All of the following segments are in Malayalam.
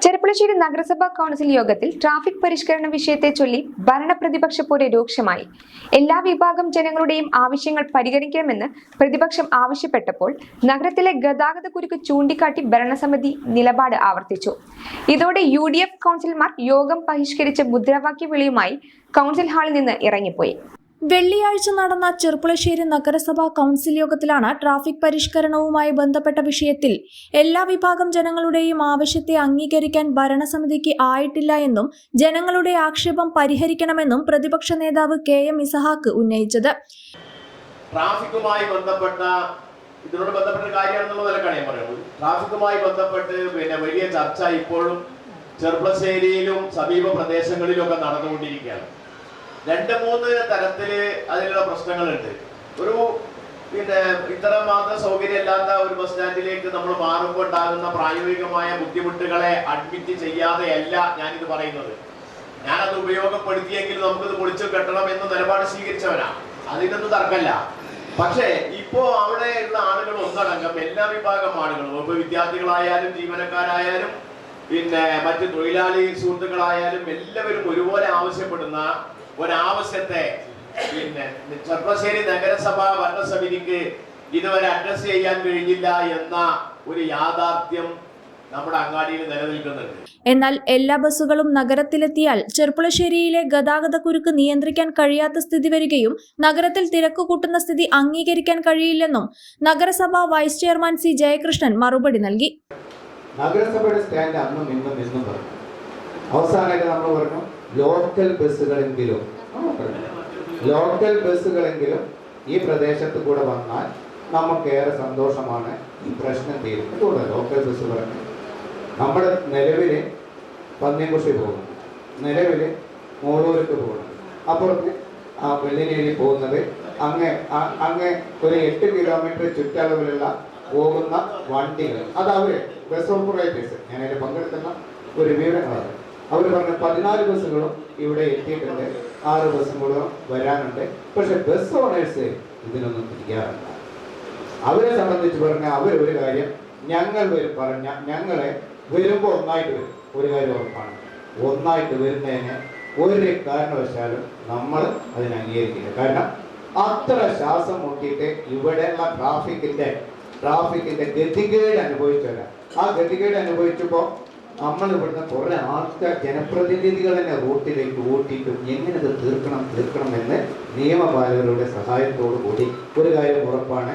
ചെർപ്പുളശ്ശേരി നഗരസഭാ കൗൺസിൽ യോഗത്തിൽ ട്രാഫിക് പരിഷ്കരണ വിഷയത്തെ ചൊല്ലി ഭരണപ്രതിപക്ഷ പോര് രൂക്ഷമായി. എല്ലാ വിഭാഗം ജനങ്ങളുടെയും ആവശ്യങ്ങൾ പരിഗണിക്കണമെന്ന് പ്രതിപക്ഷം ആവശ്യപ്പെട്ടപ്പോൾ നഗരത്തിലെ ഗതാഗത കുരുക്ക് ചൂണ്ടിക്കാട്ടി ഭരണസമിതി നിലപാട് ആവർത്തിച്ചു. ഇതോടെ UDF കൗൺസിലർമാർ യോഗം ബഹിഷ്കരിച്ച് മുദ്രാവാക്യ വിളിയുമായി കൗൺസിൽ ഹാളിൽ നിന്ന് ഇറങ്ങിപ്പോയി. വെള്ളിയാഴ്ച നടന്ന ചെർപ്പുളശ്ശേരി നഗരസഭാ കൗൺസിൽ യോഗത്തിലാണ് ട്രാഫിക് പരിഷ്കരണവുമായി ബന്ധപ്പെട്ട വിഷയത്തിൽ എല്ലാ വിഭാഗം ജനങ്ങളുടെയും ആവശ്യത്തെ അംഗീകരിക്കാൻ ഭരണസമിതിക്ക് ആയിട്ടില്ല എന്നും ജനങ്ങളുടെ ആക്ഷേപം പരിഹരിക്കണമെന്നും പ്രതിപക്ഷ നേതാവ് KM ഇസഹാക്ക് ഉന്നയിച്ചത്. ട്രാഫിക്കുമായി ബന്ധപ്പെട്ട കാര്യമാണെന്നുള്ളതല്ല ഞാൻ പറയുന്നത്. ട്രാഫിക്കുമായി ബന്ധപ്പെട്ട് വലിയ ചർച്ച ഇപ്പോഴും ചെർപ്പുളശ്ശേരിയിലും സമീപ പ്രദേശങ്ങളിലും ഒക്കെ നടന്നുകൊണ്ടിരിക്കുകയാണ്. 2-3 തരത്തില് അതിലുള്ള പ്രശ്നങ്ങളുണ്ട്. ഒരു ഇത്തരം മാത്രം സൗകര്യമില്ലാത്ത ഒരു ബസ് സ്റ്റാൻഡിലേക്ക് നമ്മൾ മാറുമ്പോൾ ഉണ്ടാകുന്ന പ്രായോഗികമായ ബുദ്ധിമുട്ടുകളെ അഡ്മിറ്റ് ചെയ്യാതെയല്ല ഞാനിത് പറയുന്നത്. ഞാനത് ഉപയോഗപ്പെടുത്തിയെങ്കിൽ നമുക്കിത് പൊളിച്ചു കെട്ടണം എന്ന നിലപാട് സ്വീകരിച്ചവനാണ്, അതിനൊന്നും തർക്കമില്ല. പക്ഷേ ഇപ്പോ അവിടെയുള്ള ആളുകൾ ഒന്നടങ്കം എല്ലാ വിഭാഗം ആളുകളും, ഇപ്പൊ വിദ്യാർത്ഥികളായാലും ജീവനക്കാരായാലും മറ്റ് തൊഴിലാളി സുഹൃത്തുക്കളായാലും എല്ലാവരും ഒരുപോലെ ആവശ്യപ്പെടുന്ന ഒരാവശ്യത്തെ ചെർപ്പുളശ്ശേരി നഗരസഭാ ഭരണസമിതിക്ക് ഇതുവരെ അഡ്രസ് ചെയ്യാൻ കഴിഞ്ഞില്ല എന്ന ഒരു യാഥാർത്ഥ്യം നമ്മുടെ അങ്ങാടിയിൽ നിലനിൽക്കുന്നുണ്ട്. എന്നാൽ എല്ലാ ബസ്സുകളും നഗരത്തിലെത്തിയാൽ ചെർപ്പുളശ്ശേരിയിലെ ഗതാഗത കുരുക്ക് നിയന്ത്രിക്കാൻ കഴിയാത്ത സ്ഥിതി വരികയും നഗരത്തിൽ തിരക്ക് കൂട്ടുന്ന സ്ഥിതി അംഗീകരിക്കാൻ കഴിയില്ലെന്നും നഗരസഭാ വൈസ് ചെയർമാൻ C ജയകൃഷ്ണൻ മറുപടി നൽകി. നഗരസഭയുടെ സ്റ്റാൻഡ് അന്നും ഇന്നും പറഞ്ഞു. അവസാനമായിട്ട് നമ്മൾ പറഞ്ഞു ലോക്കൽ ബസ്സുകളെങ്കിലും ഈ പ്രദേശത്ത് കൂടെ വന്നാൽ നമുക്കേറെ സന്തോഷമാണ്, ഈ പ്രശ്നം തീരുന്നത്. ലോക്കൽ ബസ് പറഞ്ഞു നമ്മുടെ നിലവില് പന്നിക്കുഷി പോകുന്നു, നിലവില് മൂളൂർക്ക് പോകുന്നു, അപ്പുറത്ത് വെള്ളിനേരി പോകുന്നത് അങ്ങ് ഒരു 8 കിലോമീറ്റർ ചുറ്റളവിലുള്ള പോകുന്ന വണ്ടികൾ, അത് അവര് ബസ് ഓപ്പറേറ്റേഴ്സ്, ഞാൻ അതിൽ പങ്കെടുക്കുന്ന ഒരു വിവരങ്ങളാണ്. അവർ പറഞ്ഞ 14 ബസ്സുകളും ഇവിടെ എത്തിയിട്ടുണ്ട്, 6 ബസ്സും കൂടെ വരാനുണ്ട്. പക്ഷെ ബസ് ഓണേഴ്സ് ഇതിനൊന്നും തിരിയാറില്ല. അവരെ സംബന്ധിച്ച് പറഞ്ഞാൽ അവരൊരു കാര്യം, ഞങ്ങളെ വരുമ്പോൾ ഒന്നായിട്ട് വരും. ഒരു കാര്യം ഉറപ്പാണ്, ഒന്നായിട്ട് വരുന്നതിന് ഒരു കാരണവശാലും നമ്മൾ അതിനെ അംഗീകരിക്കില്ല. കാരണം അത്ര ശ്വാസം മുട്ടിയിട്ട് ഇവിടെയുള്ള ട്രാഫിക്കിന്റെ ഗതികേട് അനുഭവിച്ചവരാ. ആ ഗതികേട് അനുഭവിച്ചപ്പോൾ നമ്മൾ ഇവിടുന്ന് കുറെ ആൾക്കാർ, ജനപ്രതിനിധികൾ തന്നെ റൂട്ടിലേക്ക് ഓട്ടിയിട്ടും എങ്ങനെ ഇത് തീർക്കണം എന്ന് നിയമപാലകരുടെ സഹായത്തോടു കൂടി ഒരു കാര്യം ഉറപ്പാണ്,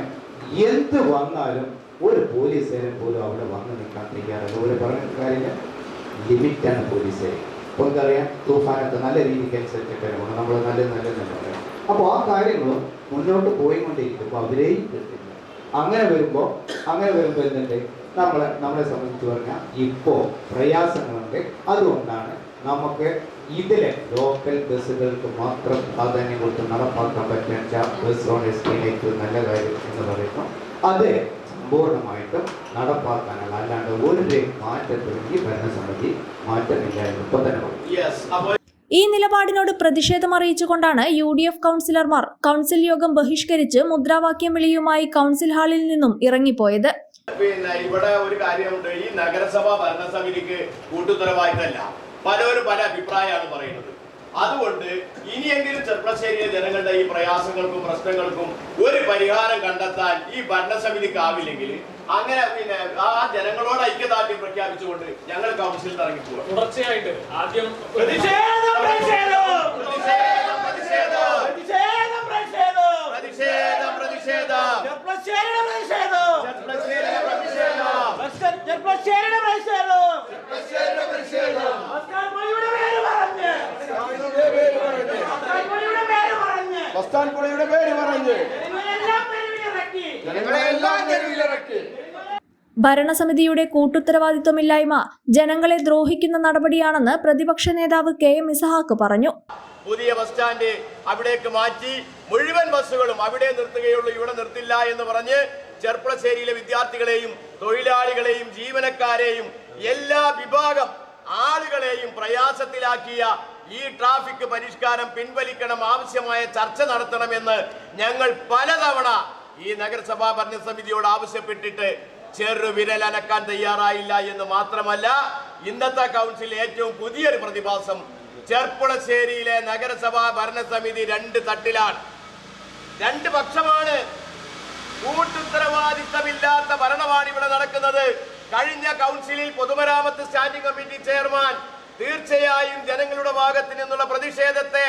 എന്ത് വന്നാലും ഒരു പോലീസുകാരൻ പോലും അവിടെ വന്ന് നിൽക്കാൻ തയ്യാറല്ല. ഒരു പറഞ്ഞ കാര്യം ലിമിറ്റാണ് പോലീസുകാർ. അപ്പോൾ എന്താറിയാം, തൂഫാനത്ത് നല്ല രീതിക്ക് അനുസരിച്ചിട്ടാണ് നമ്മൾ നല്ല പറയാം. അപ്പോൾ ആ കാര്യങ്ങളും മുന്നോട്ട് പോയിക്കൊണ്ടിരിക്കുമ്പോൾ അവരെയും കിട്ടില്ല. അങ്ങനെ വരുമ്പോൾ എന്തുണ്ട്, നമ്മളെ സംബന്ധിച്ച് പറഞ്ഞാൽ ഇപ്പോൾ പ്രയാസങ്ങളുണ്ട്. അതുകൊണ്ടാണ് നമുക്ക് ഇതിലെ ലോക്കൽ ബസ്സുകൾക്ക് മാത്രം പ്രാധാന്യം കൊടുത്ത് നടപ്പാക്കാൻ പറ്റുന്ന ബസ് ഓണേഴ്സിലേക്ക് നല്ല കാര്യം എന്ന് പറയുന്നു. അത് സമ്പൂർണ്ണമായിട്ടും നടപ്പാക്കാനുള്ള, അല്ലാണ്ട് ഒരു മാറ്റത്തിലും ഈ ഭരണസമിതി മാറ്റമില്ല എന്ന് ഇപ്പൊ തന്നെ പറയും. ഈ നിലപാടിനോട് പ്രതിഷേധമറിയിച്ചുകൊണ്ടാണ് UDF കൗൺസിലർമാർ കൗൺസിൽ യോഗം ബഹിഷ്കരിച്ച് മുദ്രാവാക്യം വിളിയുമായി കൗൺസിൽ ഹാളിൽ നിന്നും ഇറങ്ങിപ്പോയത്. ഇവിടെ ഒരു കാര്യമുണ്ട്, ഈ നഗരസഭാ ഭരണസമിതിക്ക് കൂട്ടുത്തരവാദിത്തമല്ല, പലരും പല അഭിപ്രായമാണ് പറയുന്നത്. അതുകൊണ്ട് ഇനിയെങ്കിലും ചെർപ്പുളശ്ശേരിയിലെ ജനങ്ങളുടെ ഈ പ്രയാസങ്ങൾക്കും പ്രശ്നങ്ങൾക്കും ഒരു പരിഹാരം കണ്ടെത്താൻ ഈ ഭരണസമിതിക്ക് ആവില്ലെങ്കിൽ അങ്ങനെ ആ ജനങ്ങളോട് ഐക്യദാർഢ്യം പ്രഖ്യാപിച്ചുകൊണ്ട് ഞങ്ങൾ കൗൺസിലിൽ ഇറങ്ങിപ്പോകും. തുടർച്ചയായിട്ട് ആദ്യം ഭരണസമിതിയുടെ കൂട്ടുത്തരവാദിത്വമില്ലായ്മ ജനങ്ങളെ ദ്രോഹിക്കുന്ന നടപടിയാണെന്ന് പ്രതിപക്ഷ നേതാവ് KM ഇസഹാക്ക് പറഞ്ഞു. പുതിയ ബസ് സ്റ്റാൻഡ് അവിടേക്ക് മാറ്റി മുഴുവൻ ബസ്സുകളും അവിടെ നിർത്തുകയുള്ളൂ, ഇവിടെ നിർത്തില്ല എന്ന് പറഞ്ഞ് ചെർപ്പുളശ്ശേരിയിലെ വിദ്യാർത്ഥികളെയും തൊഴിലാളികളെയും ജീവനക്കാരെയും എല്ലാ വിഭാഗം ആളുകളെയും പ്രയാസത്തിലാക്കിയ ഈ ട്രാഫിക് പരിഷ്കാരം പിൻവലിക്കണം, ആവശ്യമായ ചർച്ച നടത്തണമെന്ന് ഞങ്ങൾ പലതവണ ഈ നഗരസഭാ ഭരണസമിതിയോട് ആവശ്യപ്പെട്ടിട്ട് ചെറുവിരൽ അനക്കാൻ തയ്യാറായില്ല എന്ന് മാത്രമല്ല ഇന്നത്തെ കൗൺസിൽ ഏറ്റവും പുതിയൊരു പ്രതിഭാസം ചെർപ്പുളശ്ശേരിയിലെ നഗരസഭാ ഭരണസമിതി രണ്ട് തട്ടിലാണ്, രണ്ട് പക്ഷമാണ്. കൂട്ടുത്തരവാദിത്തമില്ലാത്ത ഭരണമാണ് ഇവിടെ നടക്കുന്നത്. കഴിഞ്ഞ കൗൺസിലിൽ പൊതുമരാമത്ത് സ്റ്റാൻഡിംഗ് കമ്മിറ്റി ചെയർമാൻ തീർച്ചയായും ജനങ്ങളുടെ ഭാഗത്ത് നിന്നുള്ള പ്രതിഷേധത്തെ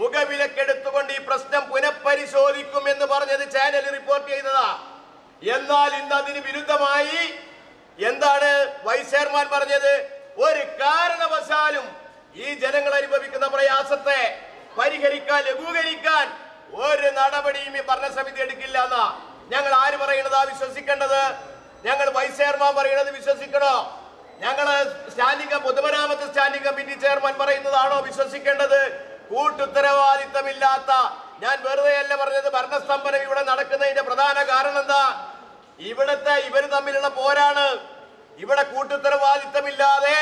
മുഖവിലക്കെടുത്തുകൊണ്ട് ഈ പ്രശ്നം പുനഃപരിശോധിക്കും എന്ന് പറഞ്ഞത് ചാനൽ റിപ്പോർട്ട് ചെയ്തതാ. എന്നാൽ ഇന്ന് അതിന് വിരുദ്ധമായി എന്താണ് വൈസ് ചെയർമാൻ പറഞ്ഞത്? ഒരു കാരണവശാലും ഈ ജനങ്ങൾ അനുഭവിക്കുന്ന പ്രയാസത്തെ പരിഹരിക്കാൻ, ലഘൂകരിക്കാൻ ഒരു നടപടിയും ഈ ഭരണസമിതി എടുക്കില്ല എന്നാ. ഞങ്ങൾ ആര് പറയുന്നതാ വിശ്വസിക്കേണ്ടത്? ഞങ്ങൾ വൈസ് ചെയർമാൻ പറയുന്നത് വിശ്വസിക്കണോ? ഞങ്ങള് പൊതുമരാമത്ത് സ്റ്റാൻഡിംഗ് കമ്മിറ്റി ചെയർമാൻ പറയുന്നതാണോ വിശ്വസിക്കേണ്ടത്? കൂട്ടുത്തരവാദിത്തമില്ലാത്ത, ഞാൻ വെറുതെ അല്ല പറഞ്ഞത്, ഭരണസ്തംഭനം ഇവിടെ നടക്കുന്നതിന്റെ പ്രധാന കാരണം എന്താ? ഇവര് തമ്മിലുള്ള പോരാണ്. ഇവിടെ കൂട്ടുത്തരവാദിത്തമില്ലാതെ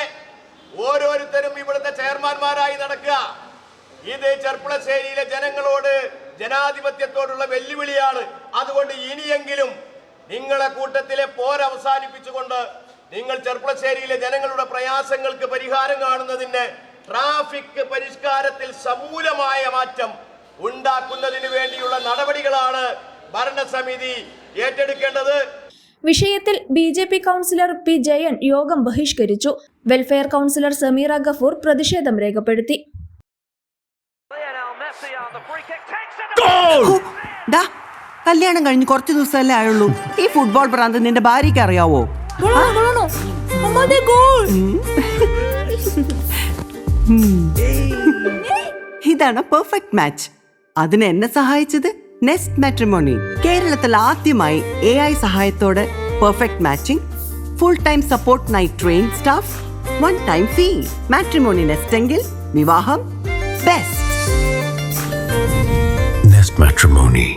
ഓരോരുത്തരും ഇവിടുത്തെ ചെയർമാൻമാരായി നടക്കുക. ഇത് ചെർപ്പുളശ്ശേരിയിലെ ജനങ്ങളോട്, ജനാധിപത്യത്തോടുള്ള വെല്ലുവിളിയാണ്. അതുകൊണ്ട് ഇനിയെങ്കിലും നിങ്ങളെ കൂട്ടത്തിലെ പോരവസാനിപ്പിച്ചുകൊണ്ട് നിങ്ങൾ ചെർപ്പുളശ്ശേരിയിലെ ജനങ്ങളുടെ പ്രയാസങ്ങൾക്ക് പരിഹാരം കാണുന്നതിന് ട്രാഫിക് പരിഷ്കാരത്തിൽ സമൂലമായ മാറ്റം ഉണ്ടാക്കുന്നതിന് വേണ്ടിയുള്ള നടപടികളാണ് ഭരണസമിതി ഏറ്റെടുക്കേണ്ടത്. വിഷയത്തിൽ BJP കൗൺസിലർ P. ജയൻ യോഗം ബഹിഷ്കരിച്ചു. വെൽഫെയർ കൗൺസിലർ സമീറ ഗഫൂർ പ്രതിഷേധം രേഖപ്പെടുത്തി. കല്യാണം കഴിഞ്ഞ് കുറച്ച് ദിവസമല്ലേ ആയുള്ളൂ. ഈ ഫുട്ബോൾ ഭ്രാന്ത് നിന്റെ ഭാര്യയ്ക്ക് അറിയാവോ? ഇതാണ് പെർഫെക്റ്റ് മാച്ച്. അതിന് എന്നെ സഹായിച്ചത് നെസ്റ്റ് മാട്രിമോണി. കേരളത്തിൽ ആദ്യമായി AI സഹായത്തോടെ perfect matching, full time support, night train staff, one time ഫീ. മാട്രിമോണി നെസ്റ്റ് എങ്കിൽ വിവാഹം ബെസ്റ്റ്. Nest Matrimony.